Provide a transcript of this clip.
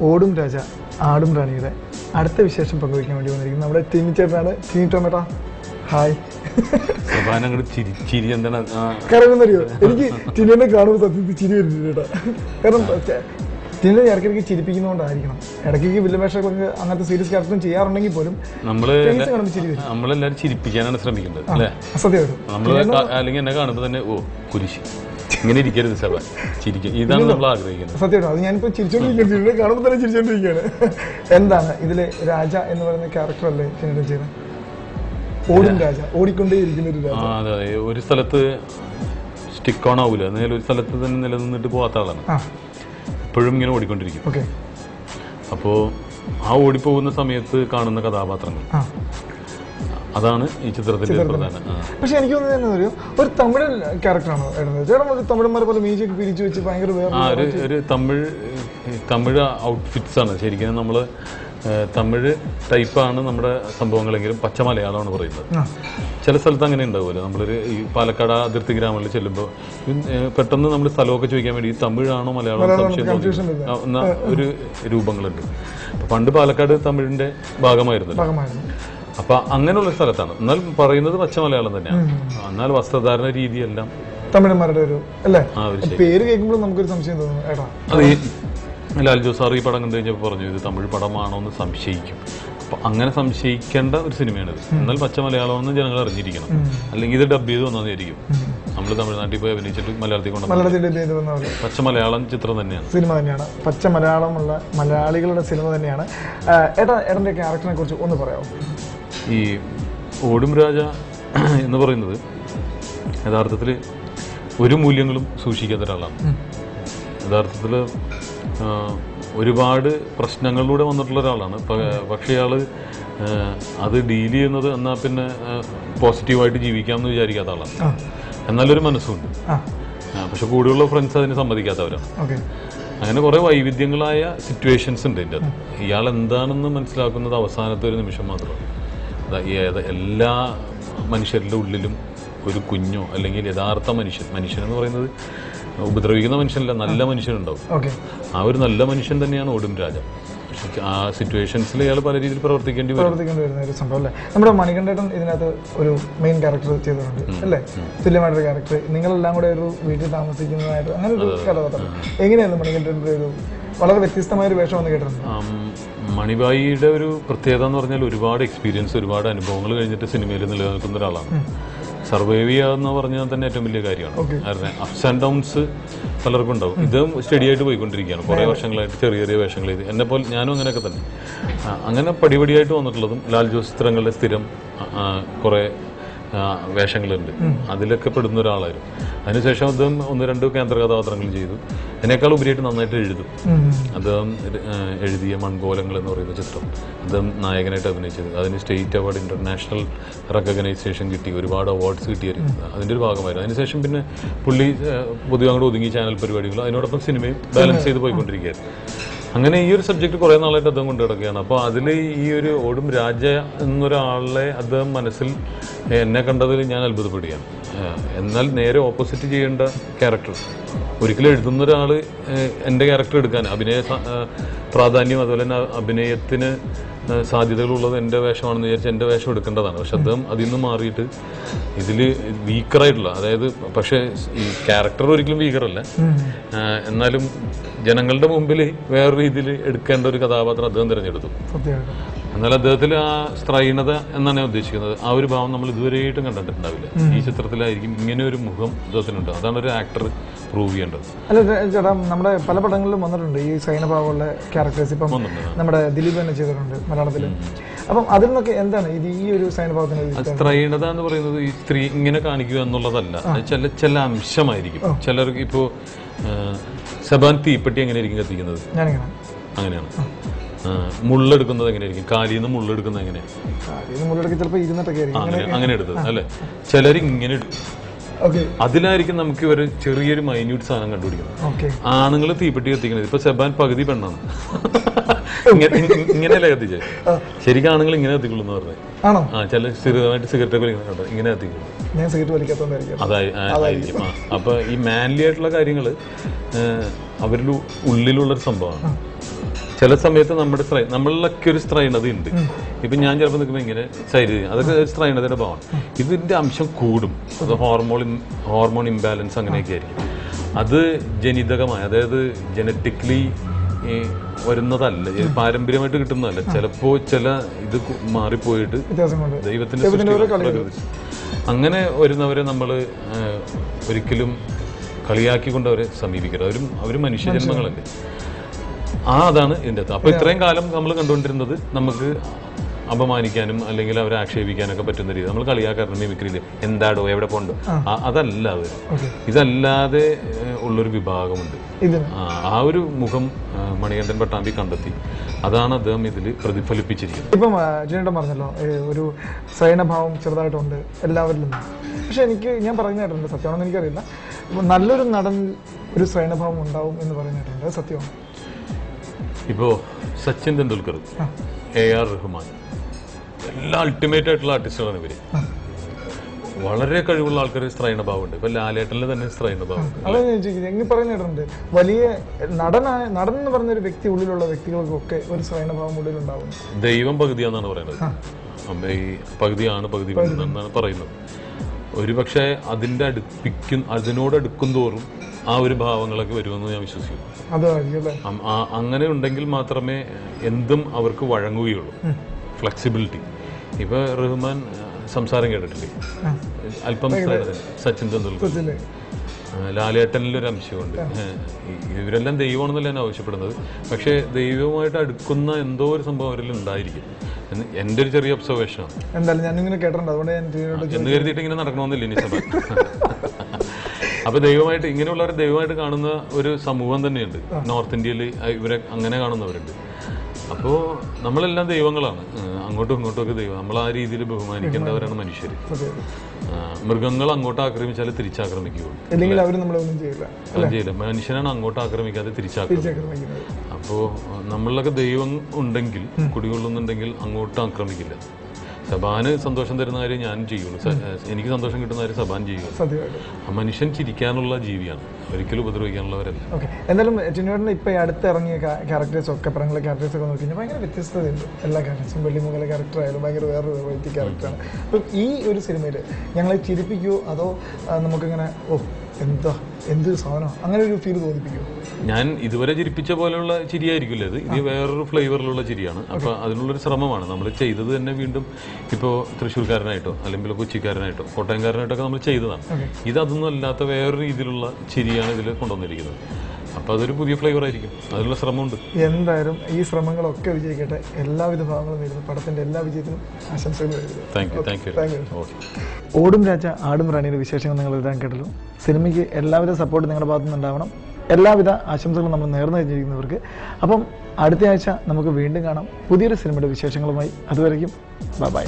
ഓടും രാജ ആടും റാണിയുടെ അടുത്ത വിശേഷം പങ്കുവയ്ക്കാൻ വേണ്ടി വന്നിരിക്കുന്നത് നമ്മുടെ ടിനി ചേട്ടനാണ്. Tini tomato, hi. കാരണം എന്നറിയോ, എനിക്ക് ടിനിനെ കാണുമ്പോൾ സത്യത്തിൽ ചിരി വരുന്നുണ്ട് കേട്ടോ. കാരണം ടിനിനെ ഇടയ്ക്കിടയ്ക്ക് ചിരിപ്പിക്കുന്നതുകൊണ്ടായിരിക്കണം. ഇടയ്ക്ക് വില്ലവേഷങ്ങളൊക്കെ അങ്ങനത്തെ സീരിയസ് ക്യാരക്ടറും ചെയ്യാറുണ്ടെങ്കിൽ പോലും നമ്മളെല്ലാവരും ചിരിപ്പിക്കാനാണ് ശ്രമിക്കുന്നത് അല്ലേ? സത്യമായിട്ടും അല്ലെങ്കിൽ എന്നെ കാണുമ്പോൾ തന്നെ ഓ കുരിശ് ഇങ്ങനെ ഇരിക്കരുത് സഭ ചിരിക്കും, ഇതാണ് നമ്മൾ ആഗ്രഹിക്കുന്നത്. സത്യമായിട്ടും അത് ഞാനിപ്പോൾ ചിരിച്ചോണ്ടിരിക്കുകയാണ്, കാണുമ്പോൾ തന്നെ ചിരിച്ചോണ്ടിരിക്കുകയാണ്. എന്താണ് ഇതിലെ രാജ എന്ന് പറയുന്ന ക്യാരക്ടർ അല്ലേ ടിനിയുടെ ചെയ്യുന്നത്? ഓടും രാജ, ഓടിക്കൊണ്ടേ ഇരിക്കുന്ന ഒരു രാജ. അതെ, ഒരു സ്ഥലത്ത് സ്റ്റിക്ക് ഓൺ ആവൂല, ഒരു സ്ഥലത്ത് തന്നെ നിലനിന്നിട്ട് പോകാത്ത ആളാണ്. എപ്പോഴും ഇങ്ങനെ ഓടിക്കൊണ്ടിരിക്കും. അപ്പോൾ ആ ഓടിപ്പോകുന്ന സമയത്ത് കാണുന്ന കഥാപാത്രങ്ങൾ, അതാണ് ഈ ചിത്രത്തിന്റെ പ്രധാന. പക്ഷെ എനിക്ക് തോന്നുന്നത് ഒരു തമിഴ് ക്യാരക്ടറാണോ ചേട്ടൻ? ഒരു തമിഴന്മാരെ പോലെ മീശയൊക്കെ പിരിച്ചു വെച്ച് ഭയങ്കര ഒരു തമിഴ് ഔട്ട്ഫിറ്റ്സ് ആണ് ശരിക്കും. നമ്മൾ തമിഴ് ടൈപ്പാണ് നമ്മുടെ സംഭവങ്ങളെങ്കിലും പച്ച മലയാളമാണ് പറയുന്നത്. ചില സ്ഥലത്ത് അങ്ങനെ ഉണ്ടാവുമല്ലോ. നമ്മളൊരു ഈ പാലക്കാട് അതിർത്തി ഗ്രാമങ്ങളിൽ ചെല്ലുമ്പോൾ പെട്ടെന്ന് നമ്മൾ സ്ഥലമൊക്കെ ചോദിക്കാൻ വേണ്ടി തമിഴാണോ മലയാളം സംശയം തോന്നുന്ന ഒരു രൂപങ്ങളുണ്ട്. പണ്ട് പാലക്കാട് തമിഴിന്റെ ഭാഗമായിരുന്നു. അപ്പൊ അങ്ങനെയുള്ള സ്ഥലത്താണ്. എന്നാൽ പറയുന്നത് പച്ച മലയാളം തന്നെയാണ്. എന്നാൽ വസ്ത്രധാരണ രീതിയെല്ലാം തമിഴന്മാരുടെ ഒരു അല്ലേ? പേര് കേൾക്കുമ്പോൾ നമുക്കൊരു സംശയം തോന്നുന്നു. അത് ലാൽ ജോസ് സാർ ഈ പടം കണ്ടു കഴിഞ്ഞപ്പോൾ പറഞ്ഞു ഇത് തമിഴ് പടമാണോ എന്ന് സംശയിക്കും. അപ്പൊ അങ്ങനെ സംശയിക്കേണ്ട ഒരു സിനിമയാണിത്. എന്നാൽ പച്ച മലയാളം എന്ന് ജനങ്ങൾ അറിഞ്ഞിരിക്കണം. അല്ലെങ്കിൽ ഇത് ഡബ് ചെയ്ത് വന്നതായിരിക്കും. നമ്മൾ തമിഴ്നാട്ടിൽ പോയി അഭിനയിച്ചിട്ട് മലയാളത്തിൽ കൊണ്ടുവന്നത് പച്ച മലയാളം ചിത്രം തന്നെയാണ്, സിനിമ തന്നെയാണ്. പച്ച മലയാളമുള്ള മലയാളികളുടെ സിനിമ തന്നെയാണ്. ഏട്ടൻ്റെ ക്യാരക്ടറിനെ കുറിച്ച് ഒന്ന് പറയാമോ? ഈ ഓടും രാജ എന്ന് പറയുന്നത് യഥാർത്ഥത്തിൽ ഒരു മൂല്യങ്ങളും സൂക്ഷിക്കാത്ത ഒരാളാണ്. യഥാർത്ഥത്തിൽ ഒരുപാട് പ്രശ്നങ്ങളിലൂടെ വന്നിട്ടുള്ള ഒരാളാണ്. പക്ഷേ അയാൾ അത് ഡീൽ ചെയ്യുന്നത് എന്നാൽ പിന്നെ പോസിറ്റീവായിട്ട് ജീവിക്കാമെന്ന് വിചാരിക്കാത്ത ആളാണ്. എന്നാലൊരു മനസ്സുണ്ട്. പക്ഷെ കൂടെയുള്ള ഫ്രണ്ട്സ് അതിന് സമ്മതിക്കാത്തവരാണ്. അങ്ങനെ കുറേ വൈവിധ്യങ്ങളായ സിറ്റുവേഷൻസ് ഉണ്ട് ഇതിൻ്റെ അത്. ഇയാൾ എന്താണെന്ന് മനസ്സിലാക്കുന്നത് അവസാനത്തെ ഒരു നിമിഷം മാത്രമാണ്. എല്ലാ മനുഷ്യരുടെ ഉള്ളിലും ഒരു കുഞ്ഞോ അല്ലെങ്കിൽ യഥാർത്ഥ മനുഷ്യനെന്ന് പറയുന്നത് ഉപദ്രവിക്കുന്ന മനുഷ്യനല്ല, നല്ല മനുഷ്യനുണ്ടാവും. ആ ഒരു നല്ല മനുഷ്യൻ തന്നെയാണ് ഓടും രാജ. ആ സിറ്റുവേഷൻസിൽ ഇയാൾ പല രീതിയിൽ പ്രവർത്തിക്കേണ്ടി വരുന്ന ഒരു സംഭവം അല്ലേ? നമ്മുടെ മണികണ്ഠേട്ടൻ ഇതിനകത്ത് ഒരു മെയിൻ ക്യാരക്ടർ ചെയ്തിട്ടുണ്ട് അല്ലേ? തുല്യമായിട്ടൊരു ക്യാരക്ടർ, നിങ്ങളെല്ലാം കൂടെ ഒരു വീട്ടിൽ താമസിക്കുന്നതായിട്ട് അങ്ങനെ ഒരു കഥാപാത്രം. എങ്ങനെയായിരുന്നു മണികണ്ഠേട്ടൻ്റെ ഒരു വളരെ വ്യത്യസ്തമായ ഒരു വേഷം എന്ന് കേട്ടിട്ടുണ്ട്? മണിബായിയുടെ ഒരു പ്രത്യേകത എന്ന് പറഞ്ഞാൽ ഒരുപാട് എക്സ്പീരിയൻസ്, ഒരുപാട് അനുഭവങ്ങൾ കഴിഞ്ഞിട്ട് സിനിമയിൽ നിലനിൽക്കുന്ന ഒരാളാണ്. സർവൈവ് ചെയ്യാന്ന് പറഞ്ഞാൽ തന്നെ ഏറ്റവും വലിയ കാര്യമാണ്. കാരണം അപ്സ് ആൻഡ് ഡൗൺസ് പലർക്കും ഉണ്ടാവും. ഇതും സ്റ്റഡി ആയിട്ട് പോയിക്കൊണ്ടിരിക്കുകയാണ് കുറേ വർഷങ്ങളായിട്ട്. ചെറിയ ചെറിയ വേഷങ്ങൾ ചെയ്ത് എന്നെ പോലെ ഞാനും അങ്ങനെയൊക്കെ തന്നെ. അങ്ങനെ പടിപടിയായിട്ട് വന്നിട്ടുള്ളതും ലാൽ ജോസ് ചിത്രങ്ങളുടെ സ്ഥിരം കുറേ വേഷങ്ങളുണ്ട്. അതിലൊക്കെ പെടുന്ന ഒരാളായിരുന്നു. അതിനുശേഷം അദ്ദേഹം 1-2 കേന്ദ്ര കഥാപാത്രങ്ങൾ ചെയ്തു. അതിനേക്കാൾ ഉപരിയായിട്ട് നന്നായിട്ട് എഴുതും. അദ്ദേഹം എഴുതിയ മൺകോലങ്ങൾ എന്ന് പറയുന്ന ചിത്രം അദ്ദേഹം നായകനായിട്ട് അഭിനയിച്ചത്. അതിന് സ്റ്റേറ്റ് അവാർഡ്, ഇന്റർനാഷണൽ റെക്കഗ്നൈസേഷൻ കിട്ടി, ഒരുപാട് അവാർഡ്സ് കിട്ടിയായിരുന്നു. അതിൻ്റെ ഒരു ഭാഗമായിരുന്നു. അതിനുശേഷം പിന്നെ പുള്ളി പൊതുവെ അങ്ങോട്ട് ഒതുങ്ങി ചാനൽ പരിപാടികൾ, അതിനോടൊപ്പം സിനിമയും ബാലൻസ് ചെയ്ത് പോയിക്കൊണ്ടിരിക്കുകയായിരുന്നു. അങ്ങനെ ഈ ഒരു സബ്ജക്റ്റ് കുറേ നാളായിട്ട് അദ്ദേഹം കൊണ്ടു കിടക്കുകയാണ്. അപ്പോൾ അതിൽ ഈ ഒരു ഓടും രാജ എന്നൊരാളെ അദ്ദേഹം മനസ്സിൽ എന്നെ കണ്ടതിൽ ഞാൻ അത്ഭുതപ്പെടുകയാണ്. എന്നാൽ നേരെ ഓപ്പോസിറ്റ് ചെയ്യേണ്ട ക്യാരക്ടർ ഒരിക്കലും എഴുതുന്ന ഒരാൾ എൻ്റെ ക്യാരക്ടർ എടുക്കാൻ അഭിനയ പ്രാധാന്യം അതുപോലെ തന്നെ അഭിനയത്തിന് സാധ്യതകളുള്ളത് എൻ്റെ വേഷമാണെന്ന് വിചാരിച്ച് എൻ്റെ വേഷം എടുക്കേണ്ടതാണ്. പക്ഷെ അദ്ദേഹം അതിൽ നിന്ന് മാറിയിട്ട് ഇതിൽ വീക്കറായിട്ടുള്ള, അതായത് പക്ഷേ ഈ ക്യാരക്ടർ ഒരിക്കലും വീക്കറല്ല, എന്നാലും ജനങ്ങളുടെ മുമ്പിൽ വേറെ രീതിയിൽ എടുക്കേണ്ട ഒരു കഥാപാത്രം അദ്ദേഹം തിരഞ്ഞെടുത്തു. എന്നാൽ അദ്ദേഹത്തിൽ ആ സ്ത്രൈണത എന്നാണ് ഞാൻ ഉദ്ദേശിക്കുന്നത്. ആ ഒരു ഭാവം നമ്മൾ ഇതുവരെയായിട്ടും കണ്ടിട്ടുണ്ടാവില്ല. ഈ ചിത്രത്തിലായിരിക്കും ഇങ്ങനെ ഒരു മുഖം അദ്ദേഹത്തിനുണ്ട്. അതാണ് ഒരു ആക്ടർ പ്രൂവ് ചെയ്യേണ്ടത്. അല്ല ചേട്ടാ, നമ്മുടെ പല പടങ്ങളിലും വന്നിട്ടുണ്ട് ഈ സൈനഭാവമുള്ള ക്യാരക്ടേഴ്സ്. ഇപ്പം നമ്മുടെ ദിലീപ് തന്നെ ചെയ്തിട്ടുണ്ട് മലയാളത്തിൽ. അപ്പം അതിൽ നിന്നൊക്കെ എന്താണ് ഇത് ഈ ഒരു സൈനഭാവത്തിന്? സ്ത്രൈണത എന്ന് പറയുന്നത് ഈ സ്ത്രീ ഇങ്ങനെ കാണിക്കുക എന്നുള്ളതല്ല, ചില അംശമായിരിക്കും. ചിലർക്ക് ഇപ്പോൾ സബാൻ തീപ്പെട്ടി എങ്ങനെയായിരിക്കും കത്തിക്കുന്നത്? അങ്ങനെയാണ്. മുള്ളെടുക്കുന്നത് എങ്ങനെയായിരിക്കും? കാലിൽ നിന്ന് മുള്ളെടുക്കുന്നത് എങ്ങനെയാണ്? അങ്ങനെ എടുത്തത് അല്ലേ? ചിലർ ഇങ്ങനെ എടുക്കും. അതിലായിരിക്കും നമുക്ക് ഒരു ചെറിയൊരു മൈന്യൂട്ട് സാധനം കണ്ടുപിടിക്കുന്നത്. ആണുങ്ങൾ തീപ്പെട്ടി കത്തിക്കുന്നത്. ഇപ്പൊ സെബാൻ പകുതി പെണ്ണാണ്. ഇങ്ങനെയല്ലേ കത്തിച്ചേ? ശരിക്കും ആണുങ്ങൾ ഇങ്ങനെ കത്തിക്കുള്ളൂ എന്ന് പറഞ്ഞത്. ചില സ്ഥിരമായിട്ട് സിഗരറ്റ് ഒക്കെ ഇങ്ങനെ കത്തിക്കുള്ളൂ. അതായിരിക്കും. അപ്പൊ ഈ മാൻലി ആയിട്ടുള്ള കാര്യങ്ങൾ അവരുടെ ഉള്ളിലുള്ളൊരു സംഭവമാണ്. ചില സമയത്ത് നമ്മുടെ നമ്മളിലൊക്കെ ഒരു സ്ത്രൈണത ഉണ്ട്. ഇപ്പം ഞാൻ ചിലപ്പോൾ നിൽക്കുമ്പോൾ ഇങ്ങനെ സൈഡ് അതൊക്കെ സ്ത്രൈണതയുടെ ഭാവമാണ്. ഇതിൻ്റെ അംശം കൂടും. അത് ഹോർമോൺ ഇംബാലൻസ് അങ്ങനെയൊക്കെ ആയിരിക്കും. അത് ജനിതകമായ, അതായത് ജനറ്റിക്കലി വരുന്നതല്ല, പാരമ്പര്യമായിട്ട് കിട്ടുന്നതല്ല. ചിലപ്പോൾ ചില ഇത് മാറിപ്പോയിട്ട് ദൈവത്തിന്റെ അങ്ങനെ വരുന്നവരെ നമ്മൾ ഒരിക്കലും കളിയാക്കിക്കൊണ്ട് അവരെ സമീപിക്കരുത്. അവർ മനുഷ്യജന്മങ്ങളല്ലേ. അതാണ് ഇതിൻ്റെ അകത്ത്. അപ്പോൾ ഇത്രയും കാലം നമ്മൾ കണ്ടുകൊണ്ടിരുന്നത് നമുക്ക് അപമാനിക്കാനും അല്ലെങ്കിൽ അവരെ ആക്ഷേപിക്കാനൊക്കെ പറ്റുന്ന രീതി. നമ്മൾ കളിയാക്കാറുണ്ട് മിമിക്രിയിൽ, എന്താടോ എവിടെ പോണ്ടോ, അതല്ല അവർ. ഇതല്ലാതെ ഉള്ളൊരു വിഭാഗമുണ്ട്. ആ ഒരു മുഖം മണികണ്ഠൻ പട്ടാമ്പി കണ്ടെത്തി. അതാണ് അദ്ദേഹം ഇതിൽ പ്രതിഫലിപ്പിച്ചിരിക്കുന്നത്. ഇപ്പം ചേട്ടൻ പറഞ്ഞല്ലോ ഒരു ശ്രയണഭാവം ചെറുതായിട്ടുണ്ട് എല്ലാവരിലും. പക്ഷെ ഞാൻ പറയുന്നതായിട്ടുണ്ട്, സത്യമാണെന്ന് എനിക്കറിയില്ല, നല്ലൊരു നടൻ ഒരു ശ്രയണഭാവം ഉണ്ടാവും എന്ന് പറയുന്നതായിട്ടുണ്ട്. സത്യമാണ്. ഇപ്പോൾ സച്ചിൻ തെണ്ടുൽക്കർ, AR റഹ്മാൻ, എല്ലാ അൾട്ടിമേറ്റ് ആയിട്ടുള്ള ആർട്ടിസ്റ്റുകളാണ് ഇവര്. വളരെ കഴിവുള്ള ആൾക്കാർ സ്ത്രൈണഭാവമുണ്ട്. ഇപ്പൊ ലാലേട്ടനിൽ തന്നെ സ്ത്രൈണഭാവമുണ്ട്. അതാണ് ഞാൻ ചോദിക്കുന്നത്. എങ്ങനെ പറയുന്നിട്ടുണ്ട്, വലിയ നടൻ എന്ന് പറഞ്ഞൊരു വ്യക്തി ഉള്ളിലുള്ള വ്യക്തികൾക്കൊക്കെ ഒരു സ്ത്രൈണഭാവം ഉള്ളിലുണ്ടാവും. ദൈവം പകുതിയാന്നാണ് പറയുന്നത്. ഈ പകുതിയാണ് പകുതി എന്നാണ് പറയുന്നത്. ഒരുപക്ഷെ അതിനോടടുക്കും തോറും ആ ഒരു ഭാവങ്ങളൊക്കെ വരുമെന്ന് ഞാൻ വിശ്വസിക്കുന്നു. അങ്ങനെ ഉണ്ടെങ്കിൽ മാത്രമേ എന്തും അവർക്ക് വഴങ്ങുകയുള്ളൂ. ഫ്ലെക്സിബിലിറ്റി. ഇപ്പൊ റഹ്മാൻ സംസാരം കേട്ടിട്ടില്ലേ, അല്പം സച്ചിൻ തെണ്ടുൽക്കർ, ലാലേട്ടനിലൊരു അംശമുണ്ട്. ഇവരെല്ലാം ദൈവമാണെന്നല്ല ഞാൻ ആവശ്യപ്പെടുന്നത്. പക്ഷേ ദൈവവുമായിട്ട് അടുക്കുന്ന എന്തോ ഒരു സംഭവം അവരിൽ ഉണ്ടായിരിക്കും. എൻ്റെ ഒരു ചെറിയ ഒബ്സർവേഷനാണ്. എന്ന് കരുതിയിട്ട് ഇങ്ങനെ നടക്കണമെന്നില്ല ഇനി സഭ. അപ്പൊ ദൈവമായിട്ട് ഇങ്ങനെയുള്ളവർ ദൈവമായിട്ട് കാണുന്ന ഒരു സമൂഹം തന്നെയുണ്ട് നോർത്ത് ഇന്ത്യയിൽ. ഇവരെ അങ്ങനെ കാണുന്നവരുണ്ട്. അപ്പോൾ നമ്മളെല്ലാം ദൈവങ്ങളാണ്, അങ്ങോട്ടും ഇങ്ങോട്ടും ഒക്കെ ദൈവം. നമ്മൾ ആ രീതിയിൽ ബഹുമാനിക്കേണ്ടവരാണ് മനുഷ്യർ. മൃഗങ്ങൾ അങ്ങോട്ട് ആക്രമിച്ചാൽ തിരിച്ചാക്രമിക്കുകയുള്ളൂ, ചെയ്യില്ല. മനുഷ്യനാണ് അങ്ങോട്ട് ആക്രമിക്കാതെ തിരിച്ചാക്രമിക്കുന്നത്. അപ്പോൾ നമ്മളിലൊക്കെ ദൈവം ഉണ്ടെങ്കിൽ, കുടികൊള്ളുന്നുണ്ടെങ്കിൽ അങ്ങോട്ട് ആക്രമിക്കില്ല. സബാന് സന്തോഷം തരുന്ന കാര്യം ഞാൻ ചെയ്യുള്ളൂ, എനിക്ക് സന്തോഷം കിട്ടുന്ന കാര്യം സബാൻ ചെയ്യുള്ളൂ. മനുഷ്യൻ ചിരിക്കാനുള്ള ജീവിയാണ്, ഒരിക്കലും ഉപദ്രവിക്കാനുള്ളവരല്ല. എന്തായാലും ടിനോട്ടിന് ഇപ്പൊ അടുത്ത് ഇറങ്ങിയ ക്യാരക്ടേഴ്സ് ഒക്കെ പടങ്ങളിലെ ക്യാരക്ടേഴ്സ് ഒക്കെ നോക്കി ഭയങ്കര വ്യത്യസ്തതയുണ്ട്. എല്ലാ ക്യാരക്ടേഴ്സും വെള്ളിമുഖലെ ക്യാരക്ടർ ആയാലും ഭയങ്കര വേറൊരു വെറൈറ്റി ക്യാരക്ടറാണ്. അപ്പം ഈ ഒരു സിനിമയിൽ ഞങ്ങളെ ചിരിപ്പിക്കുമോ അതോ നമുക്കിങ്ങനെ എന്തൊരു സാധനം അങ്ങനെ ഒരു ഫീൽ തോന്നിപ്പിക്കുമോ? ഞാൻ ഇതുവരെ ചിരിപ്പിച്ച പോലെയുള്ള ചിരിയായിരിക്കില്ല ഇത് വേറൊരു ഫ്ലേവറിലുള്ള ചിരിയാണ്. അപ്പോൾ അതിനുള്ളൊരു ശ്രമമാണ് നമ്മൾ ചെയ്തത് തന്നെ. വീണ്ടും ഇപ്പോൾ തൃശ്ശൂർക്കാരനായിട്ടോ അല്ലെങ്കിൽ കൊച്ചിക്കാരനായിട്ടോ കോട്ടയംകാരനായിട്ടൊക്കെ നമ്മൾ ചെയ്തതാണ്. ഇതൊന്നും അല്ലാത്ത വേറൊരു രീതിയിലുള്ള ചിരിയാണ് ഇതിൽ കൊണ്ടുവന്നിരിക്കുന്നത്. അപ്പോൾ അതൊരു പുതിയ ഫ്ലേവർ ആയിരിക്കും, അതിനുള്ള ശ്രമമുണ്ട്. എന്തായാലും ഈ ശ്രമങ്ങളൊക്കെ വിജയിക്കട്ടെ. എല്ലാവിധ ഭാഗങ്ങളും വരുന്നു. പടത്തിൻ്റെ എല്ലാ വിജയത്തിനും ആശംസകൾ. Thank you. ഓടും രാജ ആടും റാണിയുടെ വിശേഷങ്ങൾ നിങ്ങൾ എഴുതാൻ കേട്ടല്ലോ. സിനിമയ്ക്ക് എല്ലാവിധ സപ്പോർട്ട് നിങ്ങളുടെ ഭാഗത്തു നിന്നുണ്ടാവണം. എല്ലാവിധ ആശംസകളും നമ്മൾ നേർന്നു കഴിഞ്ഞിരിക്കുന്നവർക്ക്. അപ്പം അടുത്ത ആഴ്ച നമുക്ക് വീണ്ടും കാണാം പുതിയൊരു സിനിമയുടെ വിശേഷങ്ങളുമായി. അതുവരേക്കും ബൈ.